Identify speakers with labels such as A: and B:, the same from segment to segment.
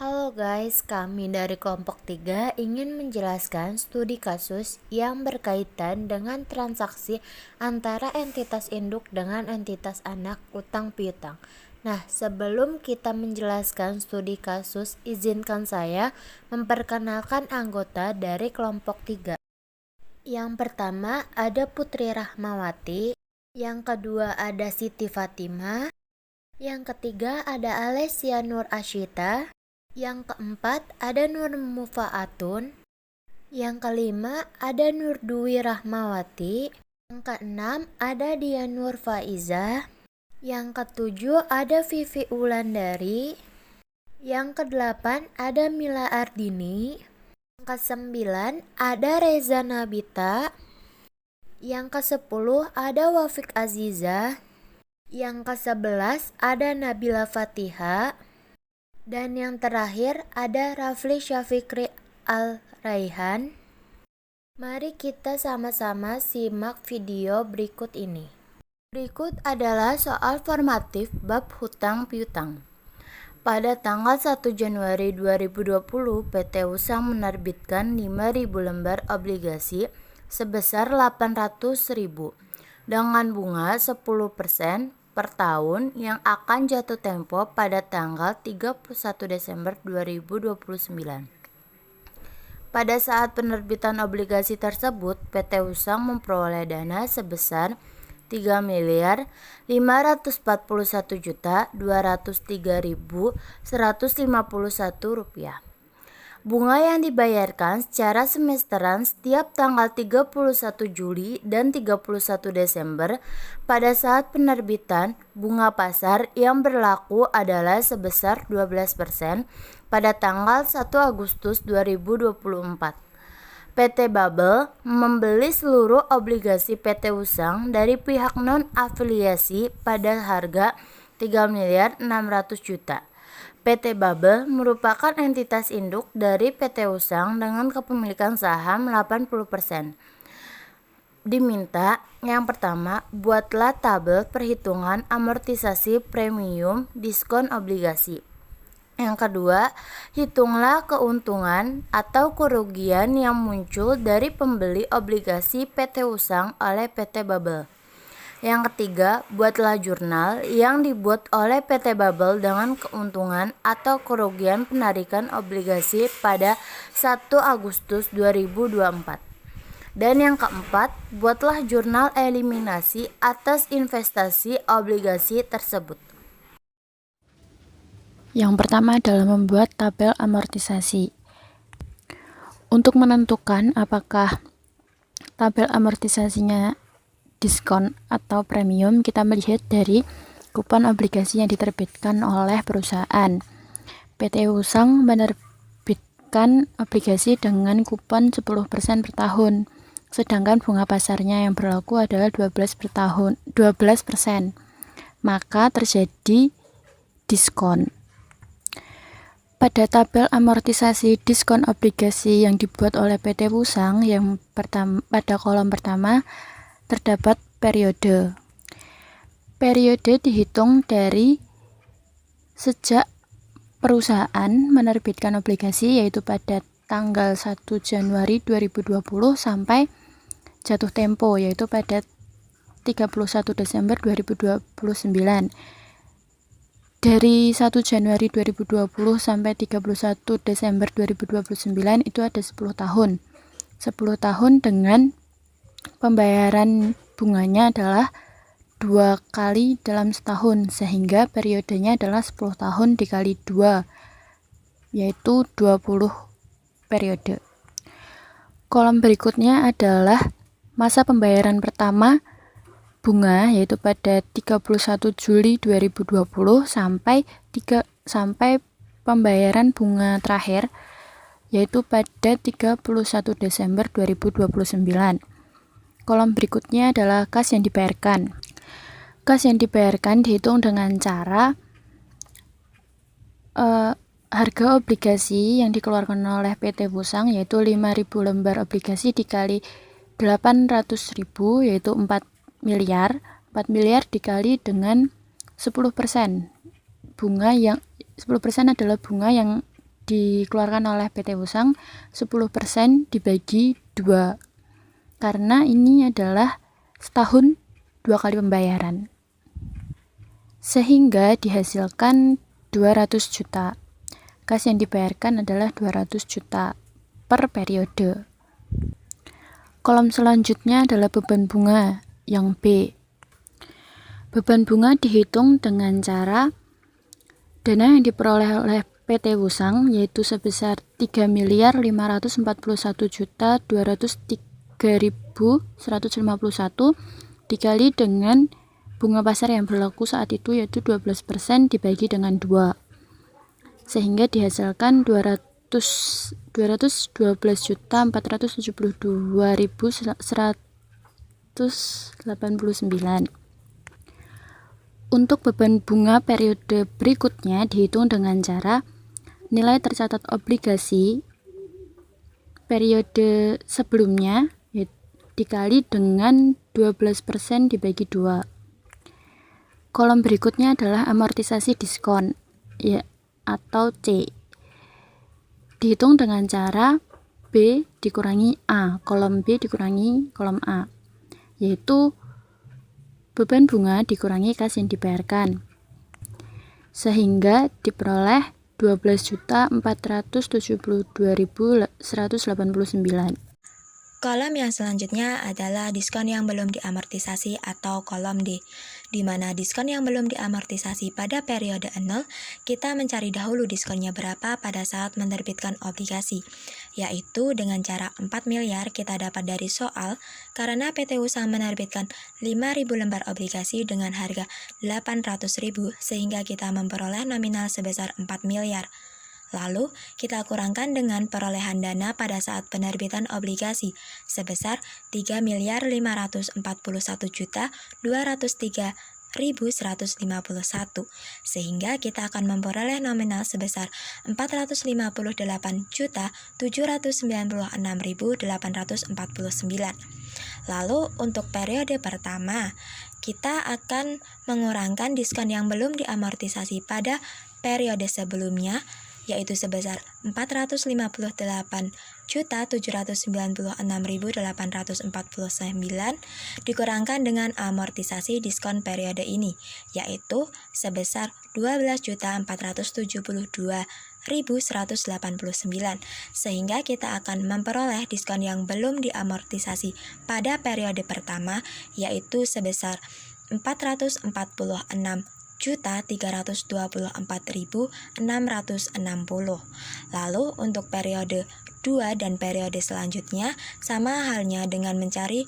A: Halo guys, kami dari kelompok 3 ingin menjelaskan studi kasus yang berkaitan dengan transaksi antara entitas induk dengan entitas anak utang piutang. Nah, sebelum kita menjelaskan studi kasus, izinkan saya memperkenalkan anggota dari kelompok 3. Yang pertama ada Putri Rahmawati, yang kedua ada Siti Fatimah, yang ketiga ada Alessia Nur Asyita, yang keempat ada Nur Mufaatun, yang kelima ada Nur Dwi Rahmawati, yang keenam ada Dianur Faizah, yang ketujuh ada Vivi Ulandari, yang kedelapan ada Mila Ardini, yang kesembilan ada Reza Nabita, yang kesepuluh ada Wafik Aziza, yang ke-11 ada Nabila Fatiha, dan yang terakhir ada Rafli Syafikri Al-Raihan. Mari kita sama-sama simak video berikut ini. Berikut adalah soal formatif bab hutang piutang. Pada tanggal 1 Januari 2020, PT Usang menerbitkan 5.000 lembar obligasi sebesar 800.000 dengan bunga 10% per tahun yang akan jatuh tempo pada tanggal 31 Desember 2029. Pada saat penerbitan obligasi tersebut, PT Usang memperoleh dana sebesar Rp3.541.203.151. Bunga yang dibayarkan secara semesteran setiap tanggal 31 Juli dan 31 Desember. Pada saat penerbitan, bunga pasar yang berlaku adalah sebesar 12% pada tanggal 1 Agustus 2024. PT Bubble membeli seluruh obligasi PT Usang dari pihak non-afiliasi pada harga Rp3.600.000.000. PT Bubble merupakan entitas induk dari PT Usang dengan kepemilikan saham 80%. Diminta, yang pertama, buatlah tabel perhitungan amortisasi premium diskon obligasi. Yang kedua, hitunglah keuntungan atau kerugian yang muncul dari pembeli obligasi PT Usang oleh PT Bubble. Yang ketiga, buatlah jurnal yang dibuat oleh PT Bubble dengan keuntungan atau kerugian penarikan obligasi pada 1 Agustus 2024. Dan yang keempat, buatlah jurnal eliminasi atas investasi obligasi tersebut.
B: Yang pertama adalah membuat tabel amortisasi. Untuk menentukan apakah tabel amortisasinya diskon atau premium, kita melihat dari kupon obligasi yang diterbitkan oleh perusahaan. PT Usang menerbitkan obligasi dengan kupon 10% per tahun, sedangkan bunga pasarnya yang berlaku adalah 12% per tahun, 12%. Maka terjadi diskon. Pada tabel amortisasi diskon obligasi yang dibuat oleh PT Usang yang pada kolom pertama terdapat periode. Periode dihitung dari sejak perusahaan menerbitkan obligasi, yaitu pada tanggal 1 Januari 2020 sampai jatuh tempo, yaitu pada 31 Desember 2029. Dari 1 Januari 2020 sampai 31 Desember 2029 itu ada 10 tahun. 10 tahun dengan pembayaran bunganya adalah 2 kali dalam setahun, sehingga periodenya adalah 10 tahun dikali 2, yaitu 20 periode. Kolom berikutnya adalah masa pembayaran pertama bunga, yaitu pada 31 Juli 2020 sampai pembayaran bunga terakhir, yaitu pada 31 Desember 2029. Kolom berikutnya adalah kas yang dibayarkan. Kas yang dibayarkan dihitung dengan cara harga obligasi yang dikeluarkan oleh PT Usang, yaitu 5.000 lembar obligasi dikali 800.000, yaitu 4 miliar. 4 miliar dikali dengan 10%. Bunga yang 10% adalah bunga yang dikeluarkan oleh PT Usang 10% dibagi 2, karena ini adalah setahun 2 kali pembayaran, sehingga dihasilkan 200 juta. Kas yang dibayarkan adalah 200 juta per periode. Kolom selanjutnya adalah beban bunga yang B. Beban bunga dihitung dengan cara dana yang diperoleh oleh PT Wusang yaitu sebesar 3.541.203.151 dikali dengan bunga pasar yang berlaku saat itu yaitu 12% dibagi dengan 2, sehingga dihasilkan 212.472.189. Untuk beban bunga periode berikutnya dihitung dengan cara nilai tercatat obligasi periode sebelumnya dikali dengan 12% dibagi 2. Kolom berikutnya adalah amortisasi diskon atau C. Dihitung dengan cara B dikurangi A, kolom B dikurangi kolom A, yaitu beban bunga dikurangi kas yang dibayarkan, sehingga diperoleh 12.472.189.
C: Kolom yang selanjutnya adalah diskon yang belum diamortisasi atau kolom D, di mana diskon yang belum diamortisasi pada periode 0, kita mencari dahulu diskonnya berapa pada saat menerbitkan obligasi, yaitu dengan cara 4 miliar kita dapat dari soal, karena PT Usang menerbitkan 5.000 lembar obligasi dengan harga 800.000, sehingga kita memperoleh nominal sebesar 4 miliar. Lalu, kita kurangkan dengan perolehan dana pada saat penerbitan obligasi sebesar 3.541.203.151, sehingga kita akan memperoleh nominal sebesar 458.796.849. Lalu, untuk periode pertama, kita akan mengurangkan diskon yang belum diamortisasi pada periode sebelumnya, yaitu sebesar 458.796.849 dikurangkan dengan amortisasi diskon periode ini, yaitu sebesar 12.472.189, sehingga kita akan memperoleh diskon yang belum diamortisasi pada periode pertama, yaitu sebesar 446.324.660. Lalu untuk periode 2 dan periode selanjutnya sama halnya dengan mencari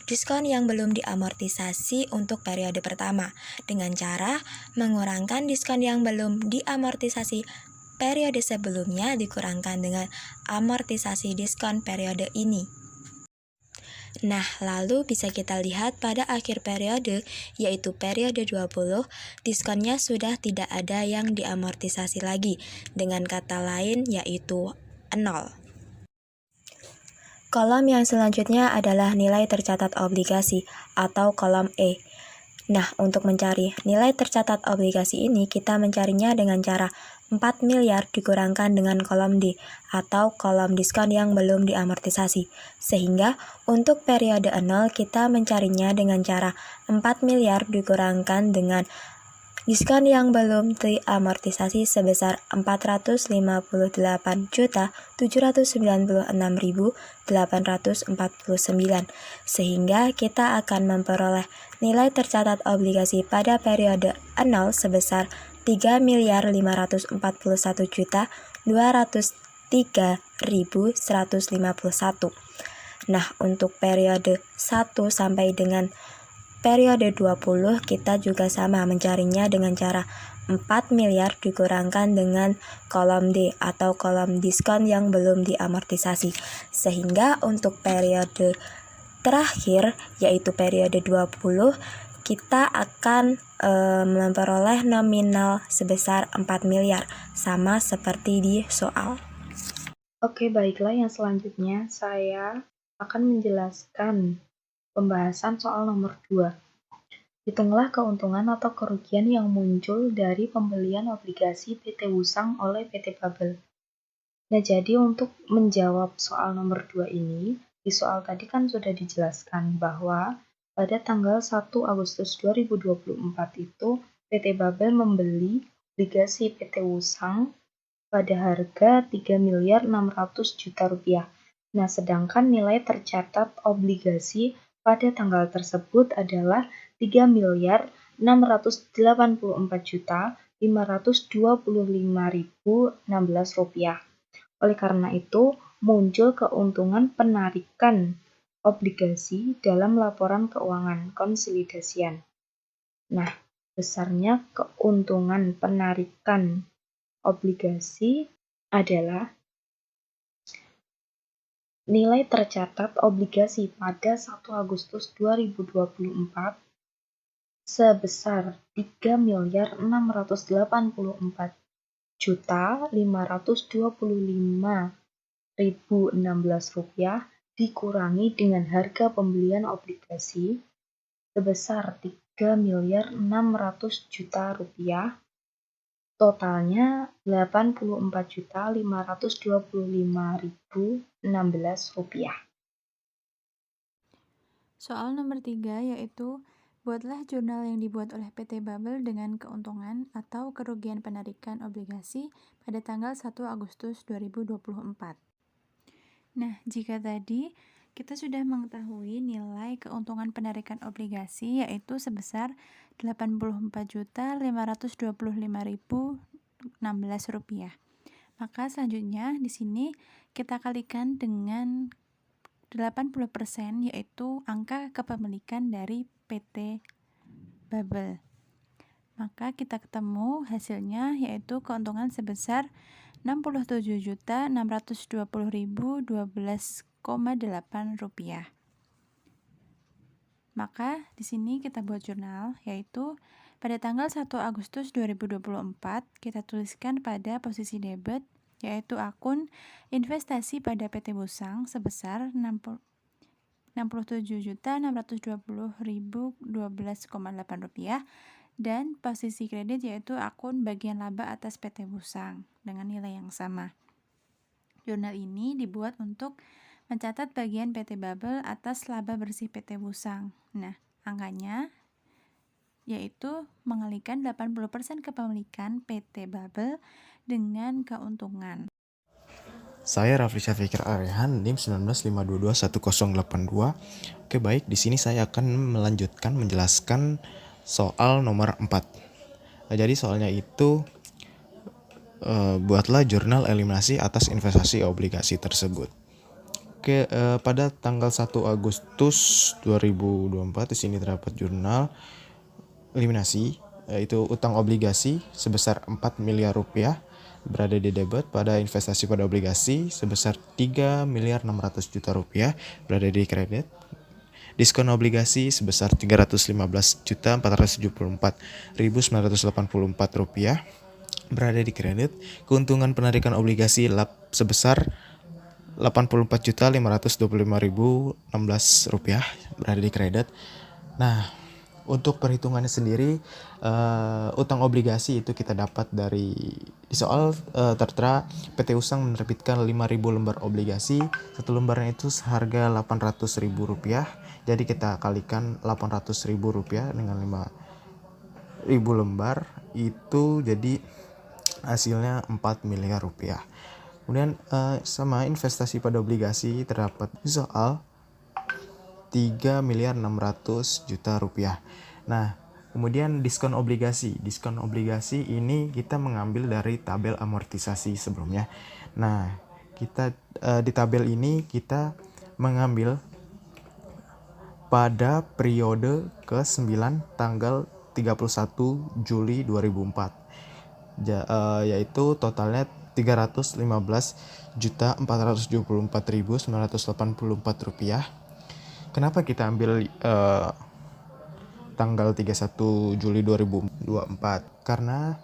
C: diskon yang belum diamortisasi untuk periode pertama dengan cara mengurangkan diskon yang belum diamortisasi periode sebelumnya dikurangkan dengan amortisasi diskon periode ini. Nah, lalu bisa kita lihat pada akhir periode, yaitu periode 20, diskonnya sudah tidak ada yang diamortisasi lagi, dengan kata lain yaitu 0. Kolom yang selanjutnya adalah nilai tercatat obligasi atau kolom E. Nah, untuk mencari nilai tercatat obligasi ini, kita mencarinya dengan cara 4 miliar dikurangkan dengan kolom D atau kolom diskon yang belum diamortisasi. Sehingga untuk periode 0 kita mencarinya dengan cara 4 miliar dikurangkan dengan diskon yang belum diamortisasi sebesar 458.796.849, sehingga kita akan memperoleh nilai tercatat obligasi pada periode 0 sebesar 3.541.203.151. Nah, untuk periode 1 sampai dengan periode 20 kita juga sama mencarinya dengan cara 4 miliar dikurangkan dengan kolom D atau kolom diskon yang belum diamortisasi, sehingga untuk periode terakhir yaitu periode 20 kita akan memperoleh nominal sebesar 4 miliar, sama seperti di soal.
D: Oke, baiklah, yang selanjutnya saya akan menjelaskan pembahasan soal nomor 2. Hitunglah keuntungan atau kerugian yang muncul dari pembelian obligasi PT Wusang oleh PT Babel. Nah, jadi untuk menjawab soal nomor 2 ini, di soal tadi kan sudah dijelaskan bahwa pada tanggal 1 Agustus 2024 itu PT Babel membeli obligasi PT Wusang pada harga 3.600.000.000 rupiah. Nah, sedangkan nilai tercatat obligasi pada tanggal tersebut adalah 3.684.525.016 rupiah. Oleh karena itu, muncul keuntungan penarikan obligasi dalam laporan keuangan konsolidasian. Nah, besarnya keuntungan penarikan obligasi adalah nilai tercatat obligasi pada 1 Agustus 2024 sebesar 3.684.525.016 rupiah dikurangi dengan harga pembelian obligasi sebesar 3.600.000.000 rupiah, totalnya 84.525.016 rupiah.
B: Soal nomor 3 yaitu buatlah jurnal yang dibuat oleh PT Babel dengan keuntungan atau kerugian penarikan obligasi pada tanggal 1 Agustus 2024. Nah, jika tadi kita sudah mengetahui nilai keuntungan penarikan obligasi yaitu sebesar 84.525.016 rupiah. Maka selanjutnya di sini kita kalikan dengan 80% yaitu angka kepemilikan dari PT Babel. Maka kita ketemu hasilnya yaitu keuntungan sebesar 67.620.012,8 rupiah. Maka di sini kita buat jurnal yaitu pada tanggal 1 Agustus 2024 kita tuliskan pada posisi debit yaitu akun investasi pada PT Wusang sebesar 67.620.012,8 rupiah dan posisi kredit yaitu akun bagian laba atas PT Wusang dengan nilai yang sama. Jurnal ini dibuat untuk mencatat bagian PT Babel atas laba bersih PT Wusang. Nah, angkanya yaitu mengalikan 80% kepemilikan PT Babel dengan keuntungan.
E: Saya Rafli Syafikir Arehan, NIM 19522182. Oke, baik, di sini saya akan melanjutkan menjelaskan soal nomor 4. Jadi soalnya itu buatlah jurnal eliminasi atas investasi obligasi tersebut. Oke, pada tanggal 1 Agustus 2024 di sini terdapat jurnal eliminasi yaitu utang obligasi sebesar 4 miliar rupiah berada di debit pada investasi pada obligasi sebesar 3.600.000.000 rupiah berada di kredit. Diskon obligasi sebesar 315.474.984 rupiah berada di kredit. Keuntungan penarikan obligasi sebesar 84.525.016 rupiah berada di kredit. Nah, untuk perhitungannya sendiri, utang obligasi itu kita dapat dari di soal tertera PT Wusang menerbitkan 5.000 lembar obligasi, satu lembarnya itu seharga 800.000 rupiah. Jadi kita kalikan 800.000 rupiah dengan 5.000 lembar itu jadi hasilnya 4 miliar rupiah. Kemudian sama investasi pada obligasi terdapat di soal 3.600.000.000 rupiah. Nah, kemudian diskon obligasi. Diskon obligasi ini kita mengambil dari tabel amortisasi sebelumnya. Nah, kita di tabel ini kita mengambil pada periode ke-9 tanggal 31 Juli 2004. Yaitu totalnya 315.474.984 rupiah. Kenapa kita ambil tanggal 31 Juli 2024? Karena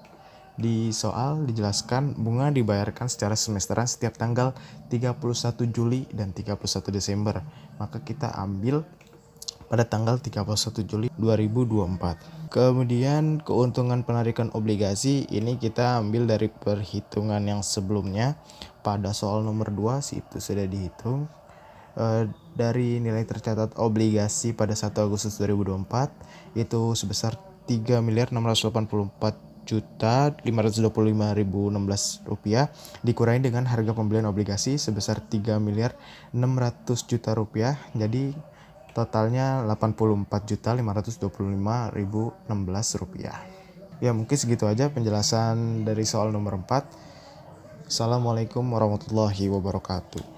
E: di soal dijelaskan bunga dibayarkan secara semesteran setiap tanggal 31 Juli dan 31 Desember. Maka kita ambil pada tanggal 31 Juli 2024. Kemudian keuntungan penarikan obligasi ini kita ambil dari perhitungan yang sebelumnya. Pada soal nomor 2 itu sudah dihitung. Dari nilai tercatat obligasi pada 1 Agustus 2024 itu sebesar 3.684.525.016 rupiah, dikurangi dengan harga pembelian obligasi sebesar 3.600.000.000 rupiah, jadi totalnya 84.525.016 rupiah. Ya, mungkin segitu aja penjelasan dari soal nomor 4. Assalamualaikum warahmatullahi wabarakatuh.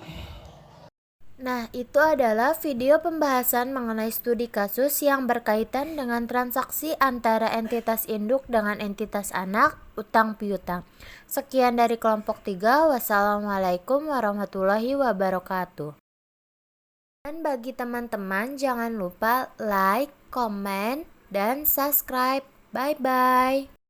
A: Nah, itu adalah video pembahasan mengenai studi kasus yang berkaitan dengan transaksi antara entitas induk dengan entitas anak, utang piutang. Sekian dari kelompok 3. Wassalamualaikum warahmatullahi wabarakatuh. Dan bagi teman-teman jangan lupa like, comment, dan subscribe. Bye-bye.